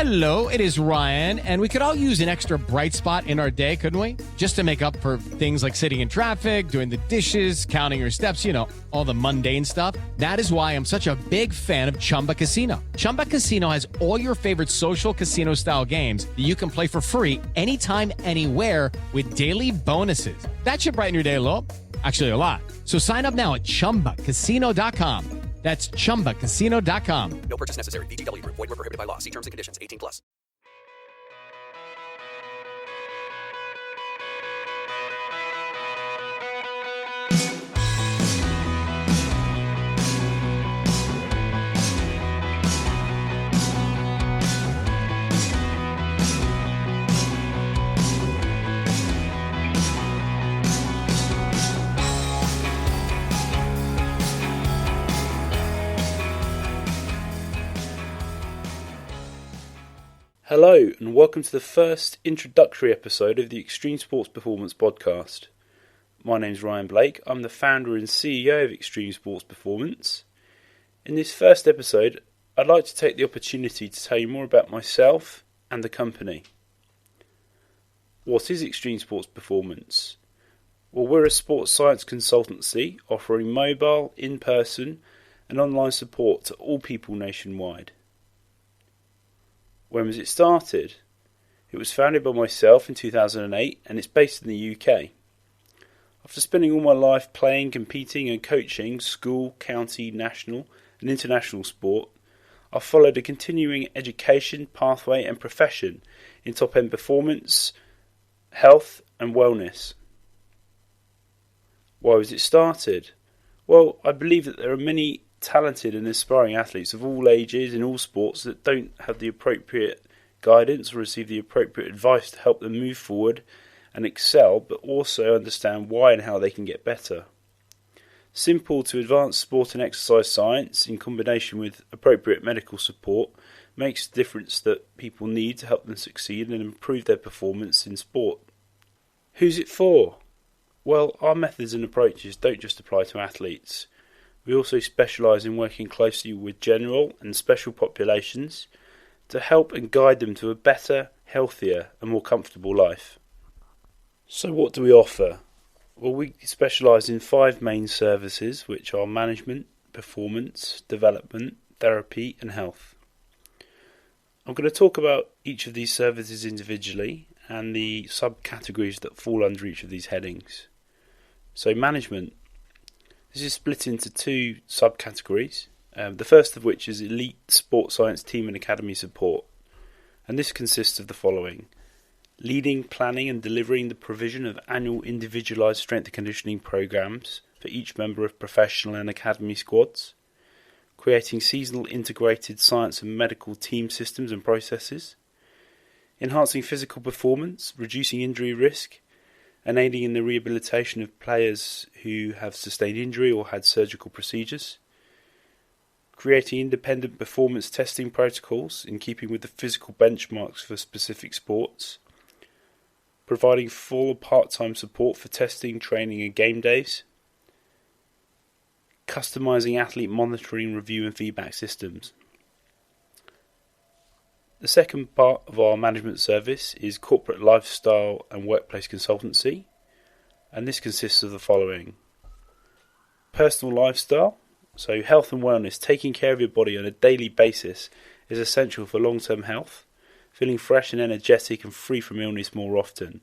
Hello, it is Ryan, and we could all use an extra bright spot in our day, couldn't we? Just to make up for things like sitting in traffic, doing the dishes, counting your steps, all the mundane stuff. That is why I'm such a big fan of Chumba Casino. Chumba Casino has all your favorite social casino-style games that you can play for free anytime, anywhere with daily bonuses. That should brighten your day a little. Actually, a lot. So sign up now at ChumbaCasino.com. That's ChumbaCasino.com. No purchase necessary. VGW Group. Void where prohibited by law. See terms and conditions. 18+. Hello and welcome to the first introductory episode of the Extreme Sports Performance podcast. My name is Ryan Blake. I'm the founder and CEO of Extreme Sports Performance. In this first episode, I'd like to take the opportunity to tell you more about myself and the company. What is Extreme Sports Performance? Well, we're a sports science consultancy offering mobile, in-person and online support to all people nationwide. When was it started? It was founded by myself in 2008 and it's based in the UK. After spending all my life playing, competing and coaching school, county, national and international sport, I followed a continuing education, pathway and profession in top-end performance, health and wellness. Why was it started? Well, I believe that there are many talented and aspiring athletes of all ages in all sports that don't have the appropriate guidance or receive the appropriate advice to help them move forward and excel, but also understand why and how they can get better. Simple to advanced sport and exercise science in combination with appropriate medical support makes the difference that people need to help them succeed and improve their performance in sport. Who's it for? Well, our methods and approaches don't just apply to athletes. We also specialise in working closely with general and special populations to help and guide them to a better, healthier and more comfortable life. So what do we offer? Well, we specialise in 5 main services, which are management, performance, development, therapy and health. I'm going to talk about each of these services individually and the subcategories that fall under each of these headings. So management. This is split into 2 subcategories, the first of which is elite sports science team and academy support. And this consists of the following: leading, planning and delivering the provision of annual individualised strength and conditioning programs for each member of professional and academy squads, creating seasonal integrated science and medical team systems and processes, enhancing physical performance, reducing injury risk, and aiding in the rehabilitation of players who have sustained injury or had surgical procedures, creating independent performance testing protocols in keeping with the physical benchmarks for specific sports, providing full or part-time support for testing, training and game days, customising athlete monitoring, review and feedback systems. The second part of our management service is corporate lifestyle and workplace consultancy, and this consists of the following: personal lifestyle, so health and wellness, taking care of your body on a daily basis is essential for long-term health, feeling fresh and energetic and free from illness more often.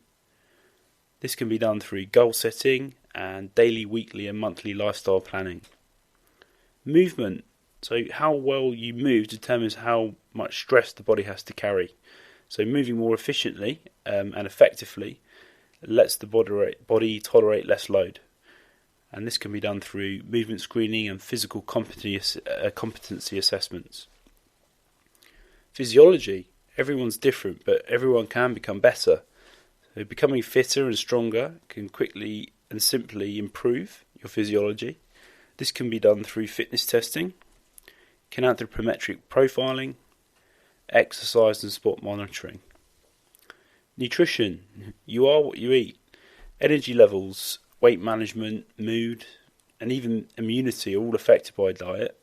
This can be done through goal setting and daily, weekly and monthly lifestyle planning. Movement. So how well you move determines how much stress the body has to carry. So moving more efficiently and effectively lets the body tolerate less load. And this can be done through movement screening and physical competency assessments. Physiology. Everyone's different, but everyone can become better. So becoming fitter and stronger can quickly and simply improve your physiology. This can be done through fitness testing, anthropometric profiling, exercise and sport monitoring. Nutrition. You are what you eat. Energy levels, weight management, mood, and even immunity are all affected by diet.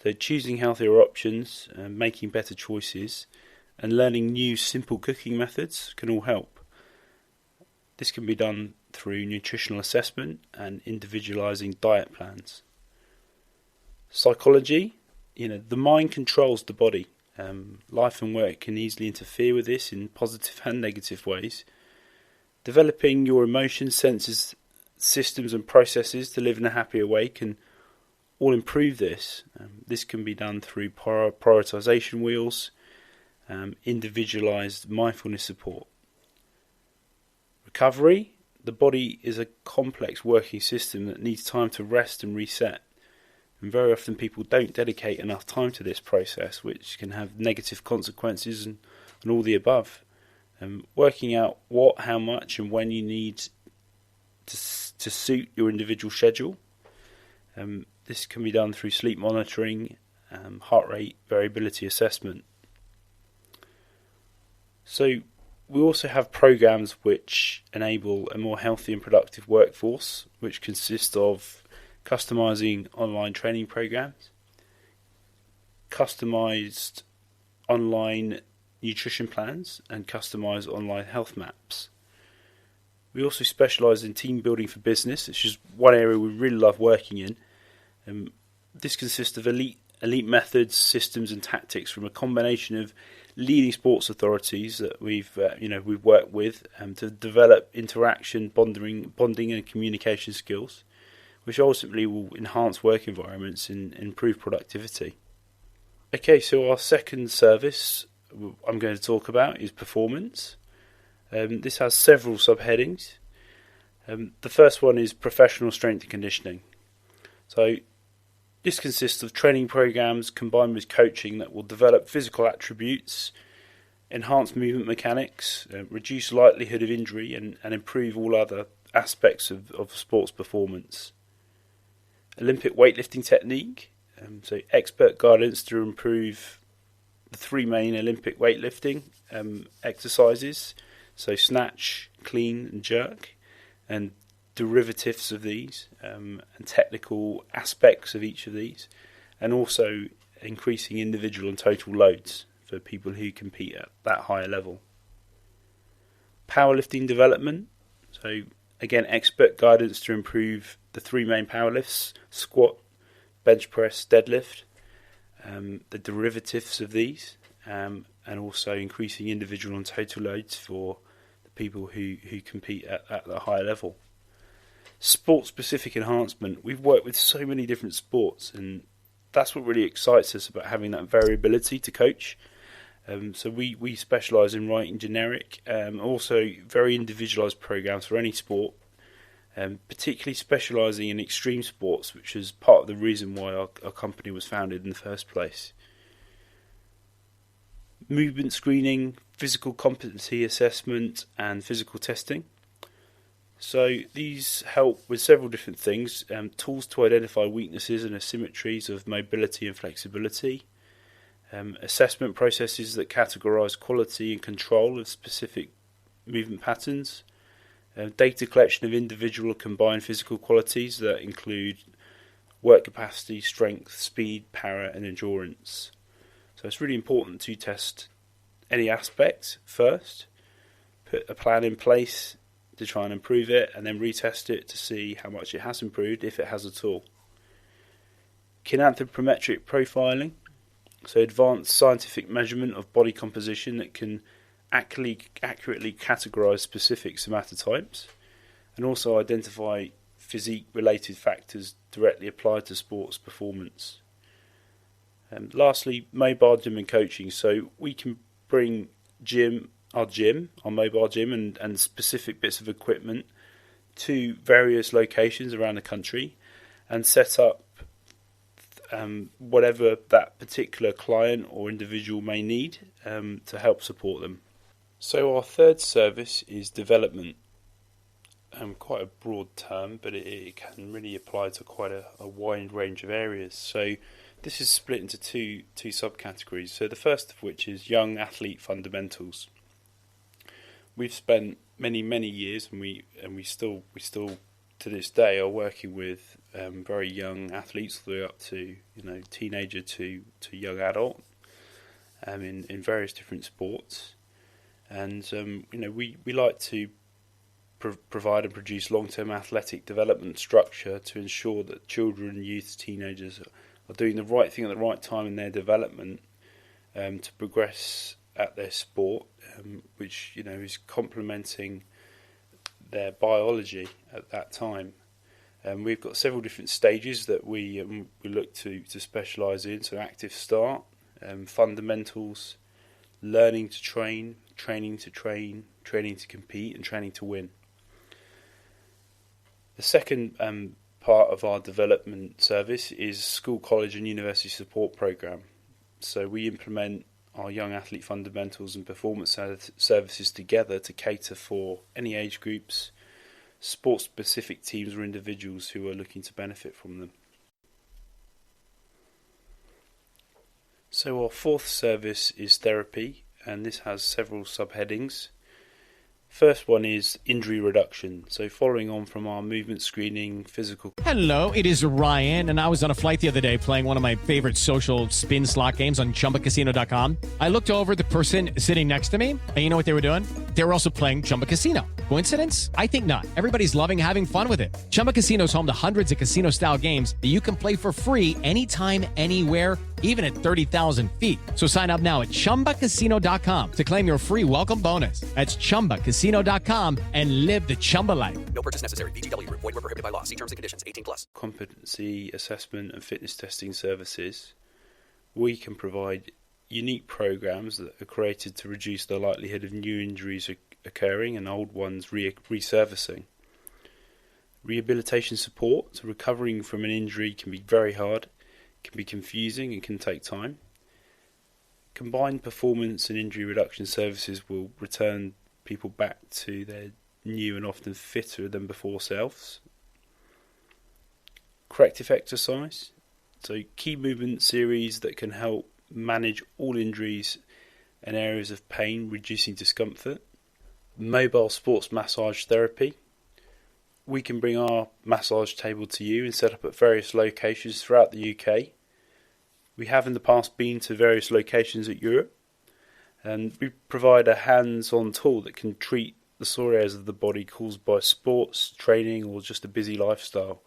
So choosing healthier options and making better choices and learning new simple cooking methods can all help. This can be done through nutritional assessment and individualising diet plans. Psychology, the mind controls the body. Life and work can easily interfere with this in positive and negative ways. Developing your emotions, senses, systems and processes to live in a happier way can all improve this. This can be done through prioritisation wheels, individualised mindfulness support. Recovery, the body is a complex working system that needs time to rest and reset. And very often people don't dedicate enough time to this process, which can have negative consequences and all the above. Working out what, how much and when you need to suit your individual schedule. This can be done through sleep monitoring, heart rate variability assessment. So we also have programs which enable a more healthy and productive workforce, which consist of customising online training programs, customised online nutrition plans, and customised online health maps. We also specialise in team building for business, which is one area we really love working in. This consists of elite methods, systems and tactics from a combination of leading sports authorities that we've worked with to develop interaction, bonding and communication skills, which ultimately will enhance work environments and improve productivity. Okay, so our second service I'm going to talk about is performance. This has several subheadings. The first one is professional strength and conditioning. So this consists of training programs combined with coaching that will develop physical attributes, enhance movement mechanics, reduce likelihood of injury and improve all other aspects of sports performance. Olympic weightlifting technique, so expert guidance to improve the three main Olympic weightlifting exercises, so snatch, clean and jerk, and derivatives of these, and technical aspects of each of these, and also increasing individual and total loads for people who compete at that higher level. Powerlifting development, so again expert guidance to improve the three main power lifts: squat, bench press, deadlift, the derivatives of these, and also increasing individual and total loads for the people who compete at the higher level. Sport-specific enhancement. We've worked with so many different sports, and that's what really excites us about having that variability to coach. So we specialise in writing generic, also very individualised programs for any sport, particularly specialising in extreme sports, which is part of the reason why our company was founded in the first place. Movement screening, physical competency assessment and physical testing. So these help with several different things, tools to identify weaknesses and asymmetries of mobility and flexibility, assessment processes that categorise quality and control of specific movement patterns, data collection of individual or combined physical qualities that include work capacity, strength, speed, power and endurance. So it's really important to test any aspect first, put a plan in place to try and improve it, and then retest it to see how much it has improved, if it has at all. Kinanthropometric profiling, so advanced scientific measurement of body composition that can accurately categorise specific somatotypes, and also identify physique-related factors directly applied to sports performance. And lastly, mobile gym and coaching. So we can bring our mobile gym and specific bits of equipment to various locations around the country and set up whatever that particular client or individual may need to help support them. So our third service is development. Quite a broad term, but it can really apply to quite a wide range of areas. So this is split into two subcategories. So the first of which is young athlete fundamentals. We've spent many years, and we still to this day are working with very young athletes all the way up to teenager to young adult. in various different sports. And we like to provide and produce long-term athletic development structure to ensure that children, youth, teenagers are doing the right thing at the right time in their development to progress at their sport, which is complementing their biology at that time. We've got several different stages that we look to specialise in. So active start, fundamentals, learning to train, training to train, training to compete, and training to win. The second part of our development service is school, college and university support programme. So we implement our young athlete fundamentals and performance services together to cater for any age groups, sports-specific teams or individuals who are looking to benefit from them. So our fourth service is therapy, and this has several subheadings. First one is injury reduction. So following on from our movement screening, physical... Hello, it is Ryan, and I was on a flight the other day playing one of my favorite social spin slot games on ChumbaCasino.com. I looked over the person sitting next to me, and you know what they were doing? They were also playing Chumba Casino. Coincidence? I think not. Everybody's loving having fun with it. Chumba Casino is home to hundreds of casino-style games that you can play for free anytime, anywhere, even at 30,000 feet. So sign up now at ChumbaCasino.com to claim your free welcome bonus. That's ChumbaCasino.com and live the Chumba life. No purchase necessary. VGW. Void where prohibited by law. See terms and conditions. 18+. Competency assessment and fitness testing services. We can provide unique programs that are created to reduce the likelihood of new injuries occurring and old ones resurfacing. Rehabilitation support. So recovering from an injury can be very hard, can be confusing and can take time. Combined performance and injury reduction services will return people back to their new and often fitter than before selves. Corrective exercise. So key movement series that can help manage all injuries and areas of pain, reducing discomfort. Mobile sports massage therapy. We can bring our massage table to you and set up at various locations throughout the UK. We have in the past been to various locations at Europe, and we provide a hands-on tool that can treat the sore areas of the body caused by sports, training or just a busy lifestyle.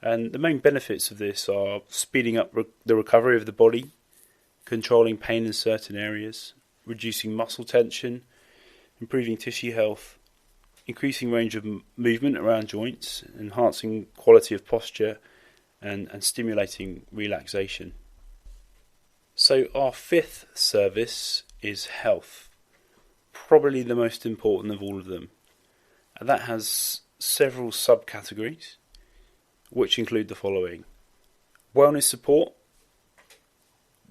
And the main benefits of this are speeding up the recovery of the body, controlling pain in certain areas, reducing muscle tension, improving tissue health, increasing range of movement around joints, enhancing quality of posture, and stimulating relaxation. So our fifth service is health, probably the most important of all of them. And that has several subcategories, which include the following. Wellness support,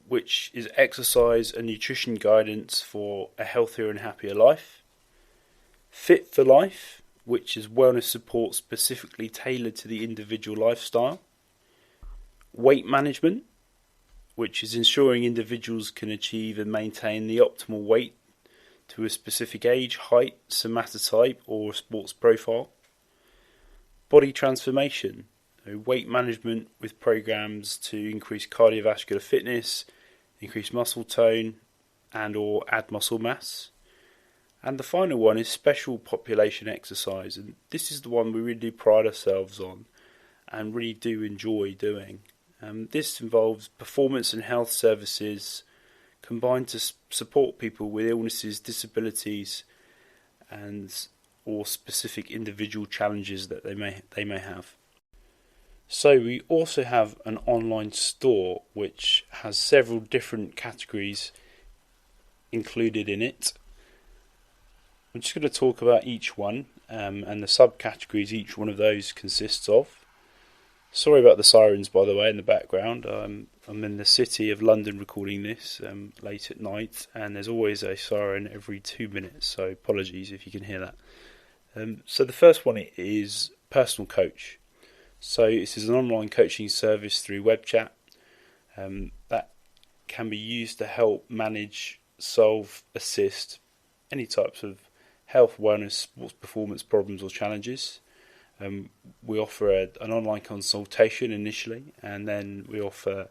which is exercise and nutrition guidance for a healthier and happier life. Fit for Life, which is wellness support specifically tailored to the individual lifestyle. Weight management, which is ensuring individuals can achieve and maintain the optimal weight to a specific age, height, somatotype or sports profile. Body transformation, so weight management with programs to increase cardiovascular fitness, increase muscle tone and or add muscle mass. And the final one is special population exercise, and this is the one we really do pride ourselves on and really do enjoy doing. This involves performance and health services combined to support people with illnesses, disabilities and or specific individual challenges that they may have. So we also have an online store which has several different categories included in it. I'm just going to talk about each one and the subcategories each one of those consists of. Sorry about the sirens, by the way, in the background. I'm in the city of London recording this late at night, and there's always a siren every 2 minutes, so apologies if you can hear that. So the first one is Personal Coach. So this is an online coaching service through web chat that can be used to help manage, solve, assist any types of health, wellness, sports performance problems or challenges. We offer an online consultation initially, and then we offer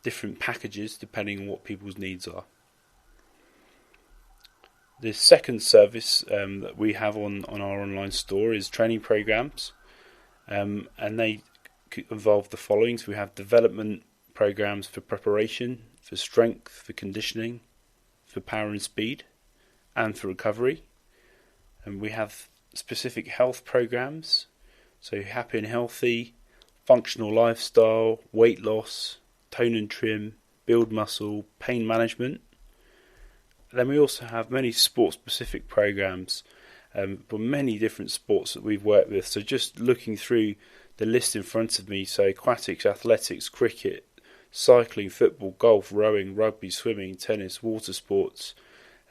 different packages depending on what people's needs are. The second service that we have on our online store is training programs, and they involve the following. So we have development programs for preparation, for strength, for conditioning, for power and speed, and for recovery. And we have specific health programs, so happy and healthy, functional lifestyle, weight loss, tone and trim, build muscle, pain management. Then we also have many sport-specific programs for many different sports that we've worked with. So just looking through the list in front of me, so aquatics, athletics, cricket, cycling, football, golf, rowing, rugby, swimming, tennis, water sports,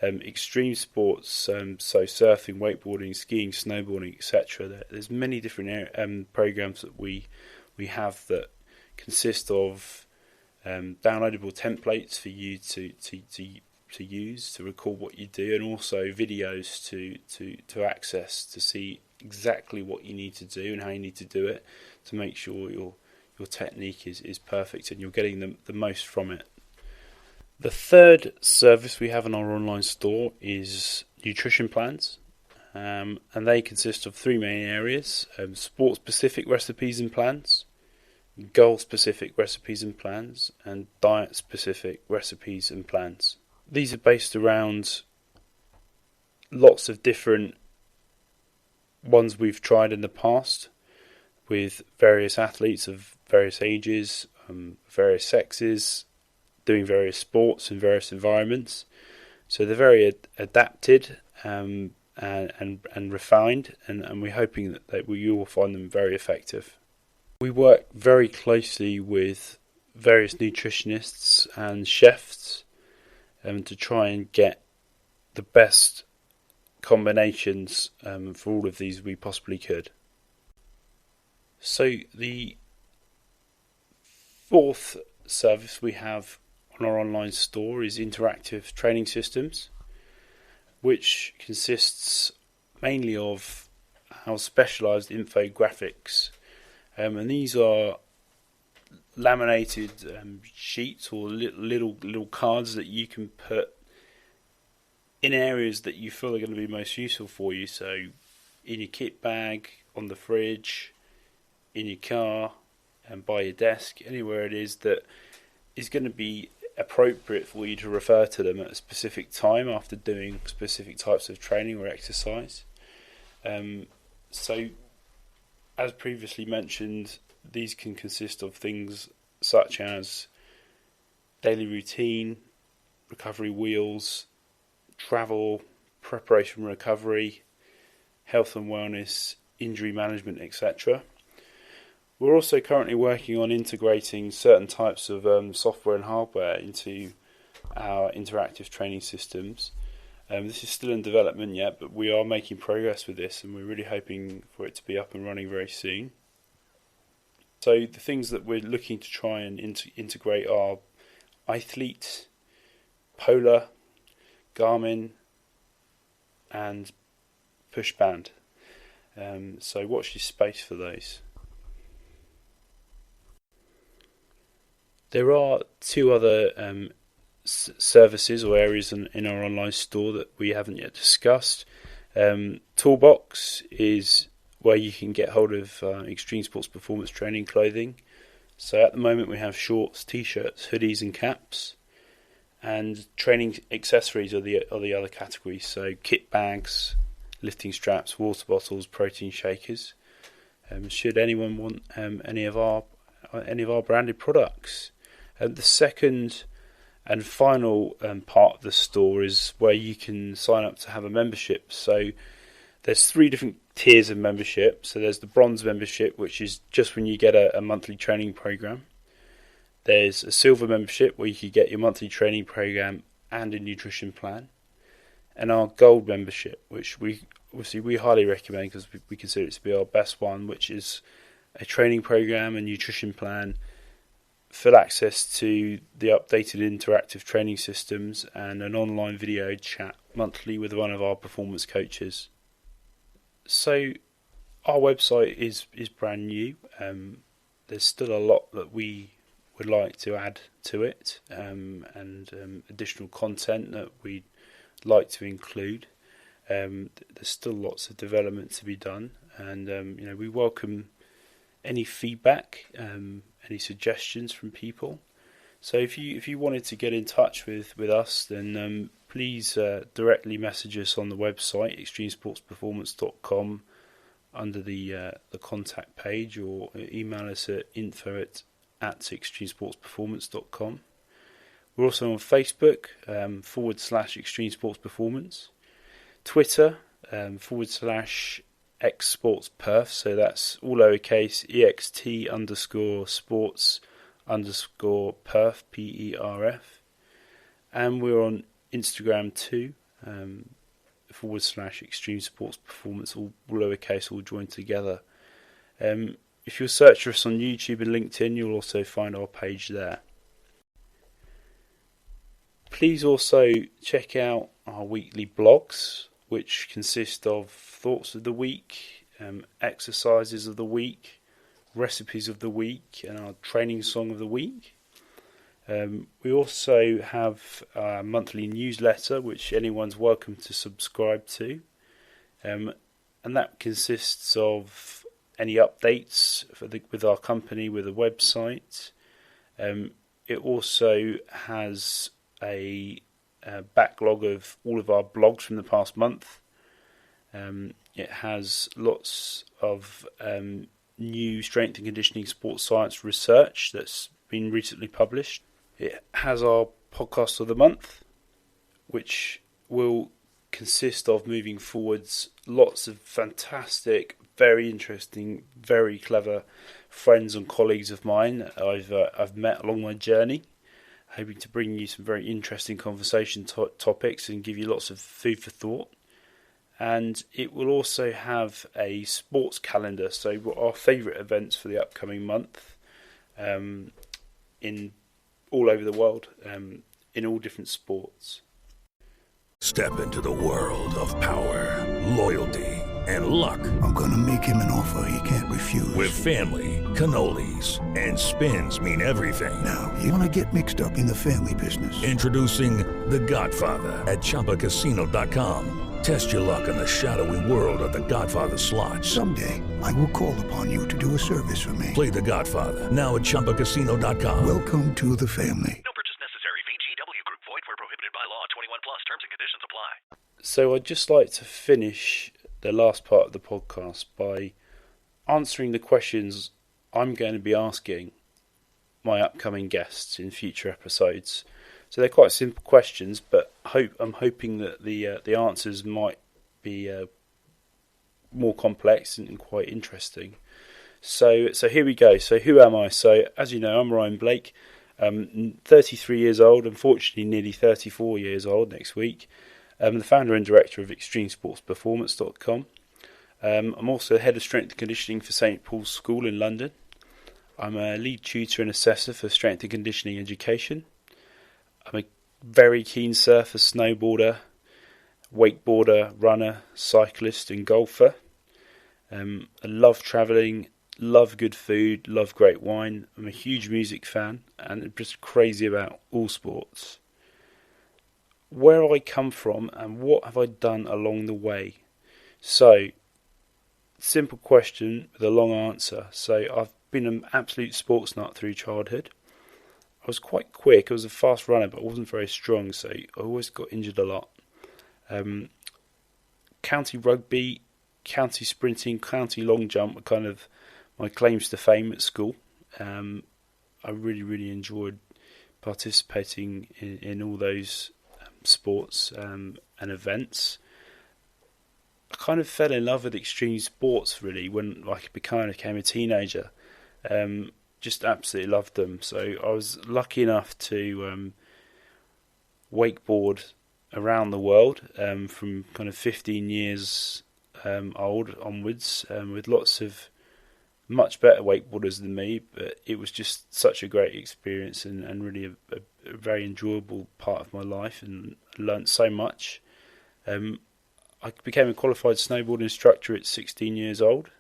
extreme sports, so surfing, wakeboarding, skiing, snowboarding, etc. There's many different programs that we have that consist of downloadable templates for you to use to record what you do, and also videos to access to see exactly what you need to do and how you need to do it to make sure your technique is perfect and you're getting the most from it. The third service we have in our online store is nutrition plans, and they consist of three main areas: sport-specific recipes and plans, goal-specific recipes and plans, and diet-specific recipes and plans. These are based around lots of different ones we've tried in the past with various athletes of various ages, various sexes, doing various sports in various environments. So they're very adapted and refined, and we're hoping that you will find them very effective. We work very closely with various nutritionists and chefs to try and get the best combinations for all of these we possibly could. So the fourth service we have on our online store is interactive training systems, which consists mainly of our specialised infographics, and these are laminated sheets or little cards that you can put in areas that you feel are going to be most useful for you. So in your kit bag, on the fridge, in your car, and by your desk, anywhere it is that is going to be appropriate for you to refer to them at a specific time after doing specific types of training or exercise. So as previously mentioned, these can consist of things such as daily routine, recovery wheels, travel, preparation and recovery, health and wellness, injury management, etc. We're also currently working on integrating certain types of software and hardware into our interactive training systems. This is still in development yet, but we are making progress with this, and we're really hoping for it to be up and running very soon. So the things that we're looking to try and integrate are iThlete, Polar, Garmin, and Pushband. So watch this space for those. There are two other services or areas in our online store that we haven't yet discussed. Toolbox is where you can get hold of extreme sports performance training clothing. So at the moment we have shorts, t-shirts, hoodies and caps. And training accessories are the other categories. So kit bags, lifting straps, water bottles, protein shakers. Should anyone want any of our branded products? The second and final part of the store is where you can sign up to have a membership. So there's three different tiers of membership. So there's the bronze membership, which is just when you get a monthly training program. There's a silver membership where you can get your monthly training program and a nutrition plan. And our gold membership, which we highly recommend because we consider it to be our best one, which is a training program, a nutrition plan, full access to the updated interactive training systems, and an online video chat monthly with one of our performance coaches. So our website is brand new. There's still a lot that we would like to add to it, and additional content that we'd like to include. There's still lots of development to be done, and we welcome any feedback, any suggestions from people. So if you wanted to get in touch with us, then please directly message us on the website extremesportsperformance.com under the contact page, or email us at info@extremesportsperformance.com. We're also on Facebook /extremesportsperformance, Twitter /xsportsperf, so that's all lowercase, EXT_sports_perf, PERF, and we're on Instagram too, /extremesportsperformance, all lowercase, all joined together. If you'll search for us on YouTube and LinkedIn, you'll also find our page there. Please also check out our weekly blogs, which consist of thoughts of the week, exercises of the week, recipes of the week, and our training song of the week. We also have a monthly newsletter, which anyone's welcome to subscribe to, and that consists of any updates with our company, with a website. It also has a backlog of all of our blogs from the past month. It has lots of new strength and conditioning sports science research that's been recently published. It has our podcast of the month, which will consist of, moving forwards, lots of fantastic, very interesting, very clever friends and colleagues of mine that I've met along my journey, hoping to bring you some very interesting conversation topics and give you lots of food for thought. And it will also have a sports calendar, so what our favourite events for the upcoming month, in all over the world, in all different sports. Step into the world of power, loyalty, and luck. I'm gonna make him an offer he can't refuse. With family, cannolis, and spins mean everything. Now, you wanna get mixed up in the family business. Introducing The Godfather at ChumbaCasino.com. Test your luck in the shadowy world of The Godfather slot. Someday, I will call upon you to do a service for me. Play The Godfather now at ChumbaCasino.com. Welcome to the family. No purchase necessary. VGW Group. Void where prohibited by law. 21 plus. Terms and conditions apply. So I'd just like to finish the last part of the podcast by answering the questions I'm going to be asking my upcoming guests in future episodes. So they're quite simple questions, but I'm hoping that the answers might be more complex and quite interesting. So here we go. So who am I? So as you know, I'm Ryan Blake. I'm 33 years old, unfortunately nearly 34 years old next week. I'm the founder and director of extremesportsperformance.com. I'm also the head of strength and conditioning for St Paul's School in London. I'm a lead tutor and assessor for strength and conditioning education. I'm a very keen surfer, snowboarder, wakeboarder, runner, cyclist and golfer. I love travelling, love good food, love great wine. I'm a huge music fan and I'm just crazy about all sports. Where I come from and what have I done along the way? So, simple question with a long answer. So I've been an absolute sports nut through childhood. I was quite quick. I was a fast runner, but I wasn't very strong, so I always got injured a lot. County rugby, county sprinting, county long jump were kind of my claims to fame at school. I really, really enjoyed participating in all those sports and events. I kind of fell in love with extreme sports really when I became a teenager. Just absolutely loved them. So I was lucky enough to wakeboard around the world from kind of 15 years old onwards, with lots of much better wakeboarders than me, but it was just such a great experience and really a very enjoyable part of my life, and I learnt so much. I became a qualified snowboard instructor at 16 years old.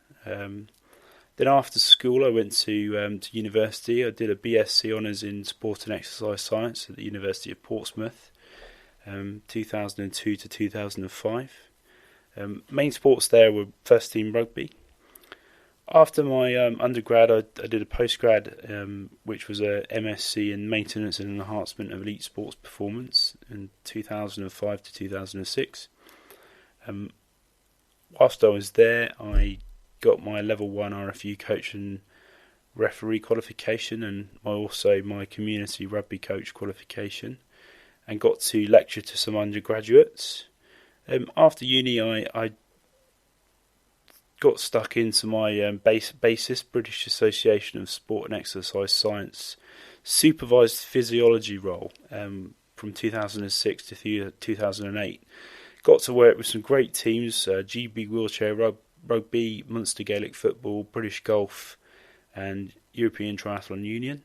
Then after school I went to university. I did a BSc Honours in Sport and Exercise Science at the University of Portsmouth. 2002 to 2005. Main sports there were first team rugby. After my undergrad, I did a postgrad, which was a MSc in Maintenance and Enhancement of Elite Sports Performance in 2005 to 2006. Whilst I was there, I got my level 1 RFU coach and referee qualification, and also my community rugby coach qualification, and got to lecture to some undergraduates. After uni, I got stuck into my BASIS, British Association of Sport and Exercise Science, supervised physiology role from 2006 to 2008. Got to work with some great teams, GB Wheelchair Rugby, Munster Gaelic Football, British Golf and European Triathlon Union.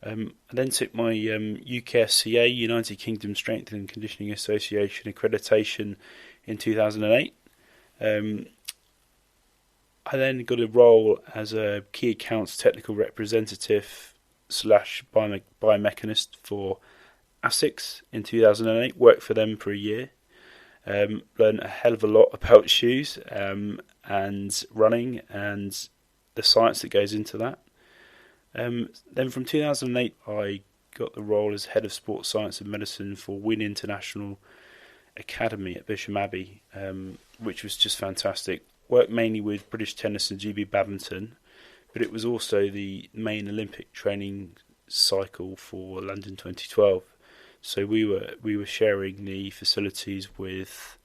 I then took my UKSCA, United Kingdom Strength and Conditioning Association accreditation in 2008. I then got a role as a key accounts technical representative / biomechanist for ASICS in 2008. Worked for them for a year. Learned a hell of a lot about shoes and running and the science that goes into that. Then from 2008, I got the role as Head of Sports Science and Medicine for Wynn International Academy at Bisham Abbey, which was just fantastic. Worked mainly with British Tennis and GB Badminton, but it was also the main Olympic training cycle for London 2012. So we were sharing the facilities with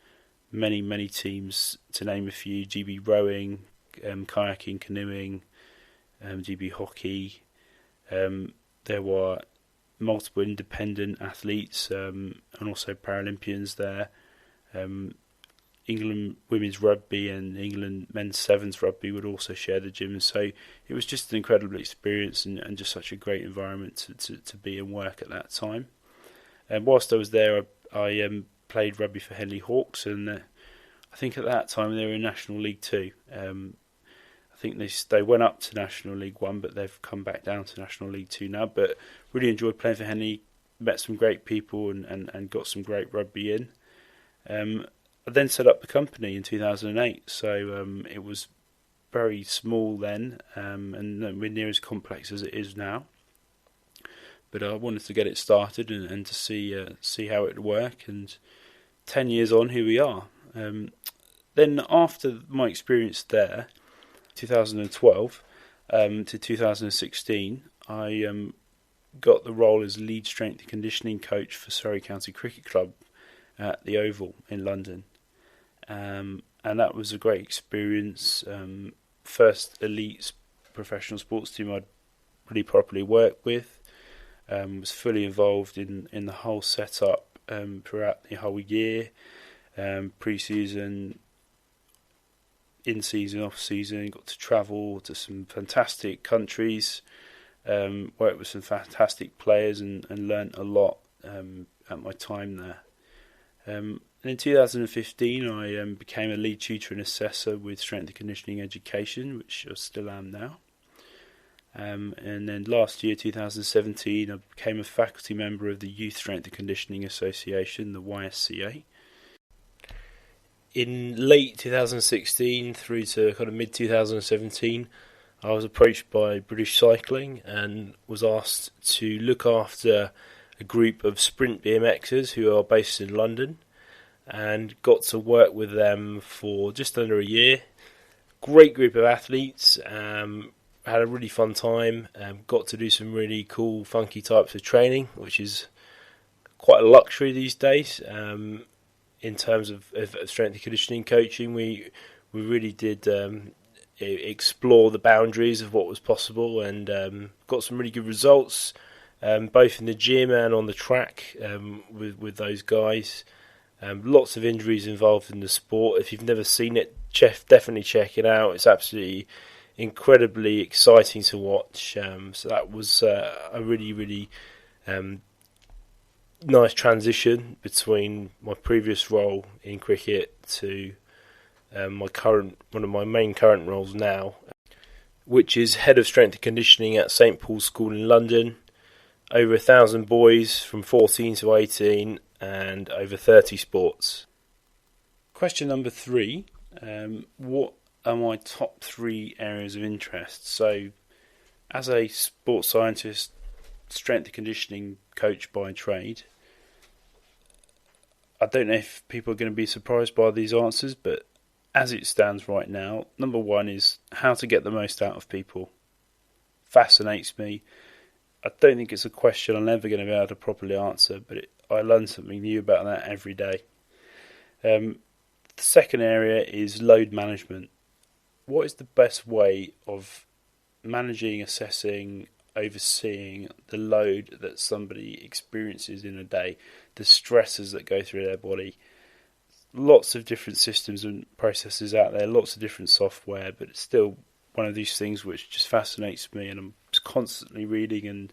many teams, to name a few: GB Rowing, kayaking, canoeing, GB Hockey. There were multiple independent athletes and also Paralympians there. England Women's Rugby and England Men's Sevens Rugby would also share the gym. So it was just an incredible experience and just such a great environment to be and work at that time. And whilst I was there, I played rugby for Henley Hawks, and I think at that time they were in National League 2. I think they went up to National League 1, but they've come back down to National League 2 now. But really enjoyed playing for Henley, met some great people and got some great rugby in. I then set up the company in 2008, so it was very small then and nowhere near as complex as it is now. But I wanted to get it started and to see how it would work, and 10 years on, here we are. Then after my experience there, 2012 to 2016, I got the role as lead strength and conditioning coach for Surrey County Cricket Club at the Oval in London. And that was a great experience. First elite professional sports team I'd really properly worked with. Was fully involved in the whole setup throughout the whole year, pre-season, in-season, off-season. Got to travel to some fantastic countries, worked with some fantastic players and learnt a lot at my time there. And in 2015, I became a lead tutor and assessor with strength and conditioning education, which I still am now. And then last year, 2017, I became a faculty member of the Youth Strength and Conditioning Association, the YSCA. In late 2016 through to kind of mid-2017, I was approached by British Cycling and was asked to look after a group of sprint BMXers who are based in London, and got to work with them for just under a year. Great group of athletes. Had a really fun time, got to do some really cool, funky types of training, which is quite a luxury these days. In terms of strength and conditioning coaching, we really did explore the boundaries of what was possible, and got some really good results, both in the gym and on the track with those guys. Lots of injuries involved in the sport. If you've never seen it, definitely check it out. It's absolutely incredibly exciting to watch. So that was a really nice transition between my previous role in cricket to one of my main current roles now, which is head of strength and conditioning at St Paul's School in London. Over 1,000 boys from 14 to 18, and over 30 sports. Question number 3. What are my top 3 areas of interest? So, as a sports scientist, strength and conditioning coach by trade, I don't know if people are going to be surprised by these answers, but as it stands right now, number 1 is how to get the most out of people. Fascinates me. I don't think it's a question I'm never going to be able to properly answer, but I learn something new about that every day. The second area is load management. What is the best way of managing, assessing, overseeing the load that somebody experiences in a day, the stresses that go through their body? Lots of different systems and processes out there, lots of different software, but it's still one of these things which just fascinates me, and I'm constantly reading and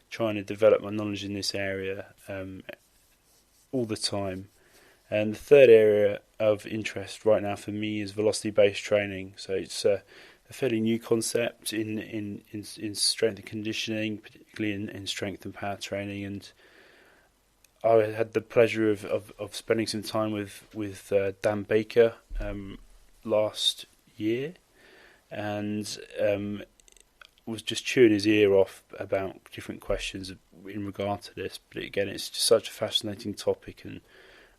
trying to develop my knowledge in this area all the time. And the third area of interest right now for me is velocity-based training. So it's a fairly new concept in strength and conditioning, particularly in strength and power training. And I had the pleasure of spending some time with Dan Baker last year, and was just chewing his ear off about different questions in regard to this. But again, it's just such a fascinating topic and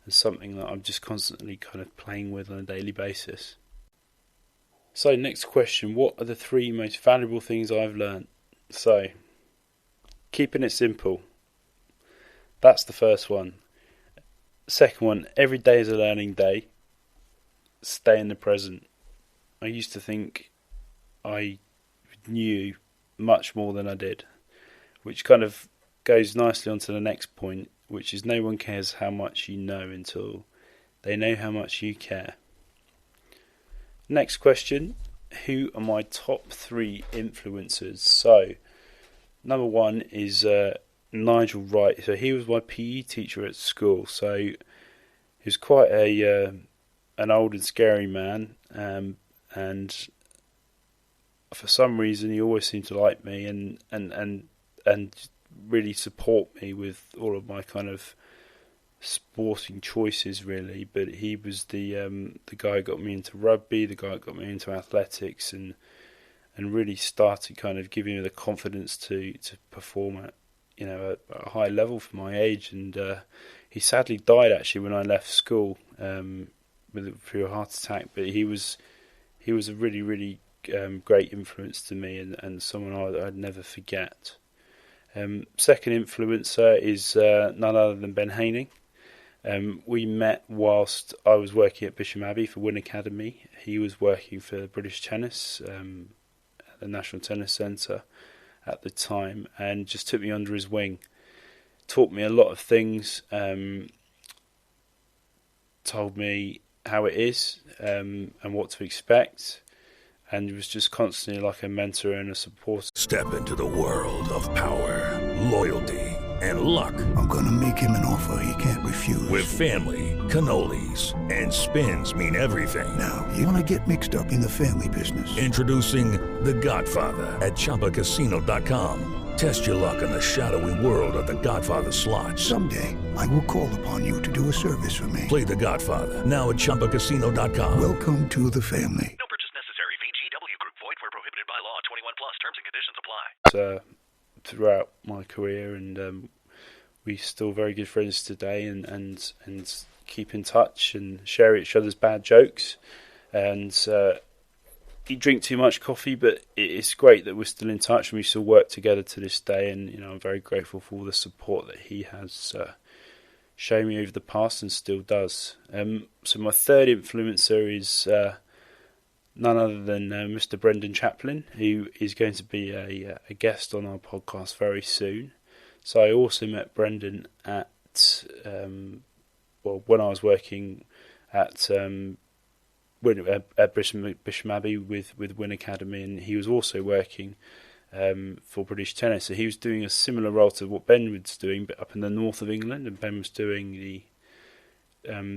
something that I'm just constantly kind of playing with on a daily basis. So next question, what are the 3 most valuable things I've learned? So, keeping it simple. That's the first one. Second one, every day is a learning day. Stay in the present. I used to think I knew much more than I did, which kind of goes nicely onto the next point, which is no one cares how much you know until they know how much you care. Next question, who are my top 3 influencers? So, number 1 is Nigel Wright. So he was my PE teacher at school. So he was quite an old and scary man, and for some reason he always seemed to like me and really support me with all of my kind of sporting choices, really. But he was the guy who got me into rugby, the guy who got me into athletics, and really started kind of giving me the confidence to perform at a high level for my age. And he sadly died actually when I left school through a heart attack. But he was a really, really great influence to me, and someone I'd never forget. Second influencer is none other than Ben Haney. We met whilst I was working at Bisham Abbey for Win Academy. He was working for British Tennis, at the National Tennis Centre at the time, and just took me under his wing. Taught me a lot of things, told me how it is and what to expect, and he was just constantly like a mentor and a supporter. Step into the world of power, loyalty, and luck. I'm gonna make him an offer he can't refuse. With family, cannolis, and spins mean everything. Now, you wanna get mixed up in the family business. Introducing The Godfather at ChumbaCasino.com. Test your luck in the shadowy world of The Godfather slot. Someday, I will call upon you to do a service for me. Play The Godfather now at ChumbaCasino.com. Welcome to the family. No purchase necessary. VGW Group. Void where prohibited by law. 21 plus. Terms and conditions apply. Throughout my career, and we're still very good friends today, and keep in touch and share each other's bad jokes. And he drink too much coffee, but it's great that we're still in touch and we still work together to this day. And I'm very grateful for all the support that he has shown me over the past and still does. So my third influencer is none other than Mr. Brendan Chaplin, who is going to be a guest on our podcast very soon. So I also met Brendan at when I was working at Bisham Abbey with Win Academy, and he was also working for British Tennis. So he was doing a similar role to what Ben was doing, but up in the north of England, and Ben was doing the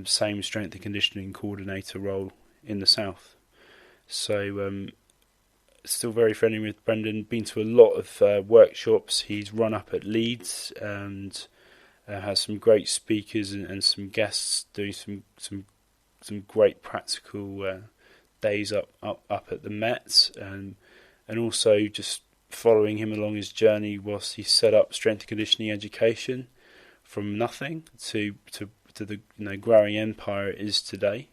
same strength and conditioning coordinator role in the south. So still very friendly with Brendan. Been to a lot of workshops. He's run up at Leeds and Has some great speakers and some guests doing some great practical days up at the Met, and also just following him along his journey whilst he set up strength and conditioning education from nothing to the growing empire it is today.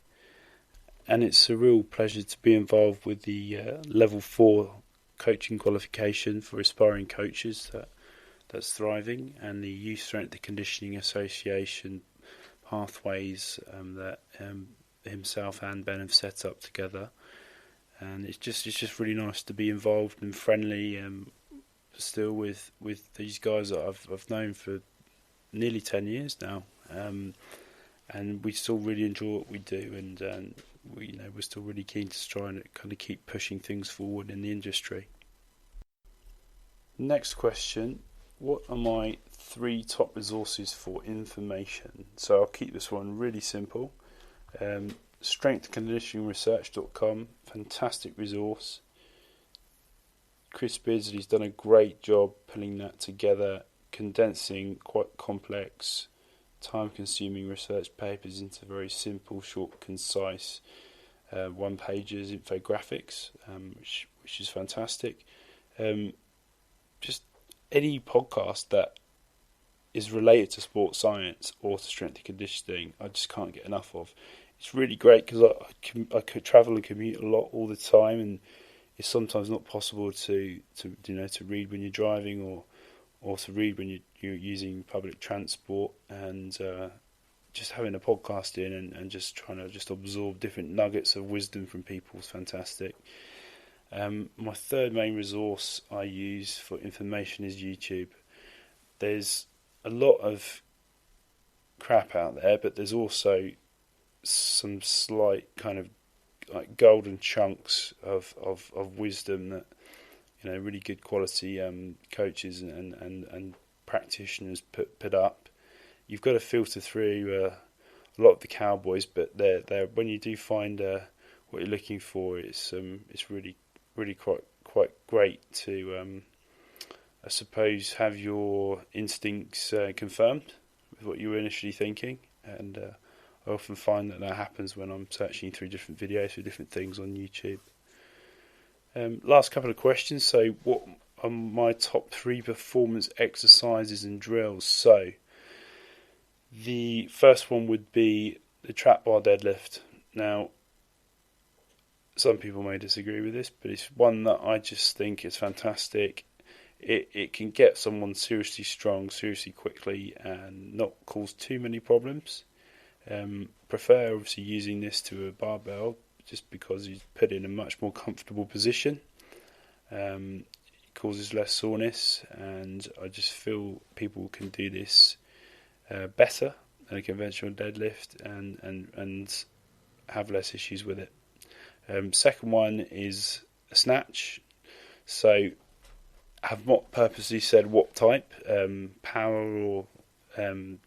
And it's a real pleasure to be involved with the level 4 coaching qualification for aspiring coaches that's thriving, and the Youth Strength and Conditioning Association pathways that himself and Ben have set up together. And it's just really nice to be involved and friendly still with these guys that I've known for nearly 10 years now, and we still really enjoy what we do, and we're still really keen to try and kind of keep pushing things forward in the industry. Next question: what are my 3 top resources for information? So I'll keep this one really simple. strengthconditioningresearch.com, fantastic resource. Chris Beardsley's done a great job pulling that together, condensing quite complex, time-consuming research papers into very simple, short, concise one-pagers infographics, which is fantastic. Just any podcast that is related to sports science or to strength and conditioning, I just can't get enough of. It's really great because I could travel and commute a lot all the time, and it's sometimes not possible to read when you're driving or to read when you're using public transport, and just having a podcast in and just trying to just absorb different nuggets of wisdom from people is fantastic. My third main resource I use for information is YouTube. There's a lot of crap out there, but there's also some slight kind of like golden chunks of wisdom that really good quality coaches and practitioners put up. You've got to filter through a lot of the cowboys, but they're when you do find what you're looking for, it's really quite great to I suppose have your instincts confirmed with what you were initially thinking, and I often find that happens when I'm searching through different videos for different things on YouTube. Last couple of questions. So what are my top 3 performance exercises and drills? So the first one would be the trap bar deadlift. Now, some people may disagree with this, but it's one that I just think is fantastic. It can get someone seriously strong, seriously quickly, and not cause too many problems. Prefer obviously using this to a barbell, just because you put it in a much more comfortable position. It causes less soreness, and I just feel people can do this better than a conventional deadlift and have less issues with it. Second one is a snatch. So I have not purposely said what type, power or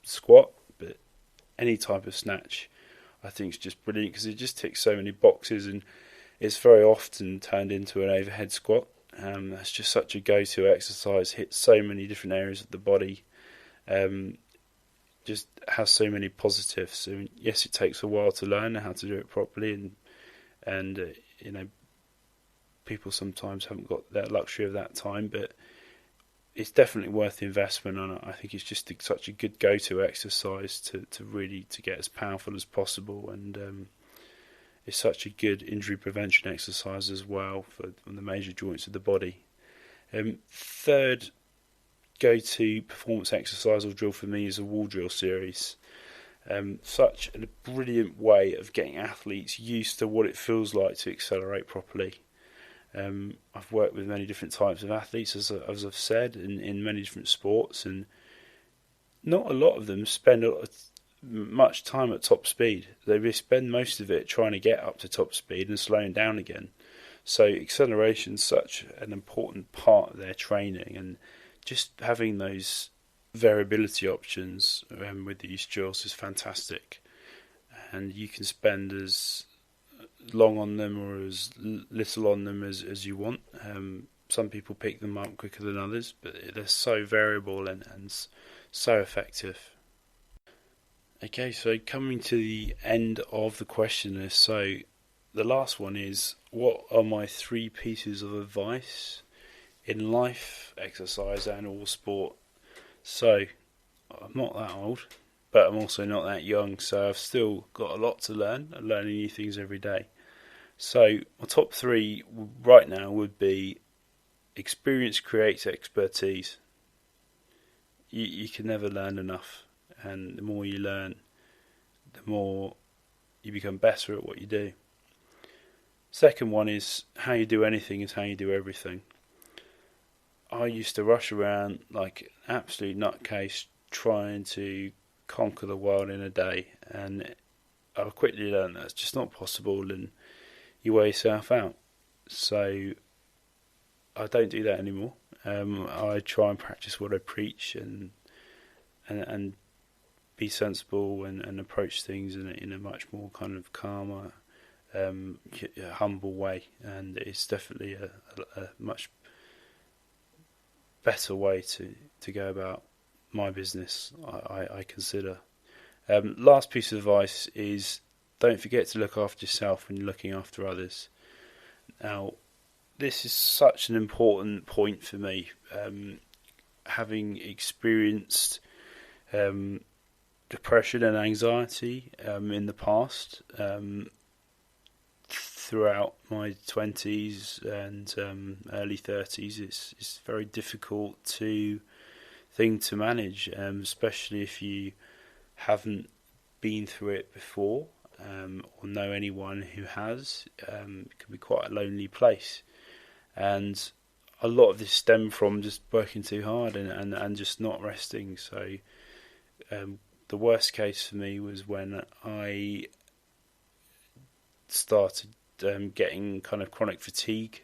squat, but any type of snatch I think is just brilliant because it just ticks so many boxes, and it's very often turned into an overhead squat. That's just such a go-to exercise, hits so many different areas of the body, just has so many positives. I mean, yes, it takes a while to learn how to do it properly, and people sometimes haven't got that luxury of that time, but it's definitely worth the investment, and I think it's just such a good go-to exercise to really get as powerful as possible, and it's such a good injury prevention exercise as well for the major joints of the body. Third go-to performance exercise or drill for me is a wall drill series. Such a brilliant way of getting athletes used to what it feels like to accelerate properly. I've worked with many different types of athletes, as I've said, in many different sports, and not a lot of them spend much time at top speed. They spend most of it trying to get up to top speed and slowing down again. So acceleration is such an important part of their training, and just having those variability options with these drills is fantastic. And you can spend as long on them or as little on them as you want. Some people pick them up quicker than others, but they're so variable and so effective. Okay, so coming to the end of the question list. So the last one is, what are my 3 pieces of advice in life, exercise and all sport? So I'm not that old, but I'm also not that young, so I've still got a lot to learn. I'm learning new things every day. So my top 3 right now would be: experience creates expertise. You can never learn enough, and the more you learn, the more you become better at what you do. Second one is, how you do anything is how you do everything. I used to rush around like an absolute nutcase trying to conquer the world in a day, and I quickly learned that's just not possible, and you wear yourself out. So I don't do that anymore. I try and practice what I preach, and be sensible and approach things in a much more kind of calmer, humble way. And it's definitely a much better way to go about my business, I consider. Last piece of advice is, don't forget to look after yourself when you're looking after others. Now, this is such an important point for me. Having experienced depression and anxiety in the past, throughout my 20s and early 30s, it's very difficult thing to manage, especially if you haven't been through it before, or know anyone who has. It can be quite a lonely place, and a lot of this stemmed from just working too hard and just not resting. So the worst case for me was when I started getting kind of chronic fatigue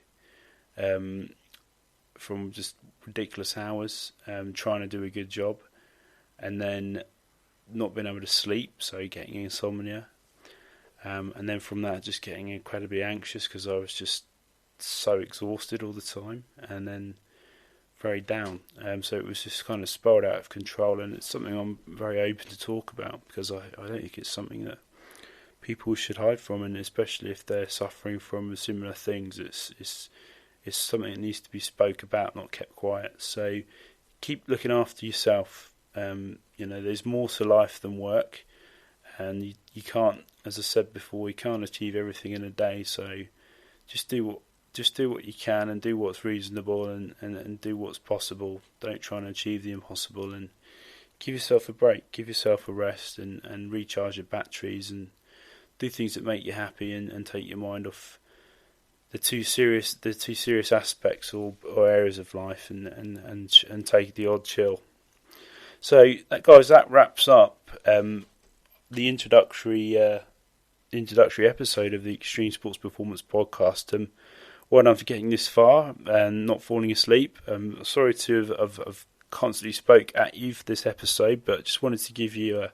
from just ridiculous hours trying to do a good job, and then not being able to sleep, so getting insomnia, and then from that just getting incredibly anxious because I was just so exhausted all the time, and then very down. So it was just kind of spiraled out of control, and it's something I'm very open to talk about, because I don't think it's something that people should hide from, and especially if they're suffering from similar things, it's something that needs to be spoke about, not kept quiet. So keep looking after yourself. There's more to life than work, and you can't, as I said before, you can't achieve everything in a day. So just do what you can, and do what's reasonable, and do what's possible. Don't try and achieve the impossible, and give yourself a break, give yourself a rest, and recharge your batteries, and do things that make you happy, and take your mind off the too serious aspects or areas of life, and take the odd chill. So, guys, that wraps up the introductory episode of the Extreme Sports Performance Podcast. Well done for getting this far and not falling asleep. Sorry to have constantly spoke at you for this episode, but just wanted to give you a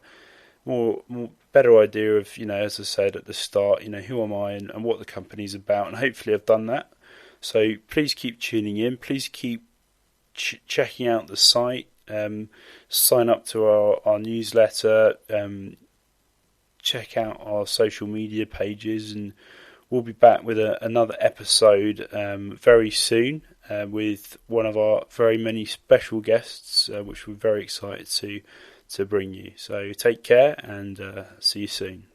more better idea of, as I said at the start, who am I and what the company's about, and hopefully I've done that. So please keep tuning in. Please keep checking out the site. Sign up to our newsletter. Check out our social media pages, and we'll be back with another episode very soon with one of our very many special guests, which we're very excited to bring you. So take care, and see you soon.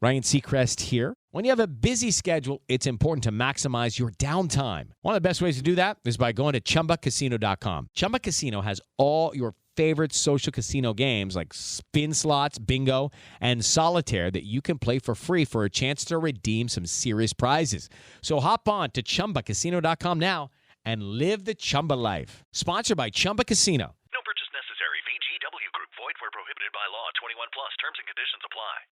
Ryan Seacrest here. When you have a busy schedule, it's important to maximize your downtime. One of the best ways to do that is by going to ChumbaCasino.com. Chumba Casino has all your favorite social casino games like spin slots, bingo, and solitaire that you can play for free for a chance to redeem some serious prizes. So hop on to ChumbaCasino.com now and live the Chumba life. Sponsored by Chumba Casino. No purchase necessary. VGW Group. Void where prohibited by law. 21 plus. Terms and conditions apply.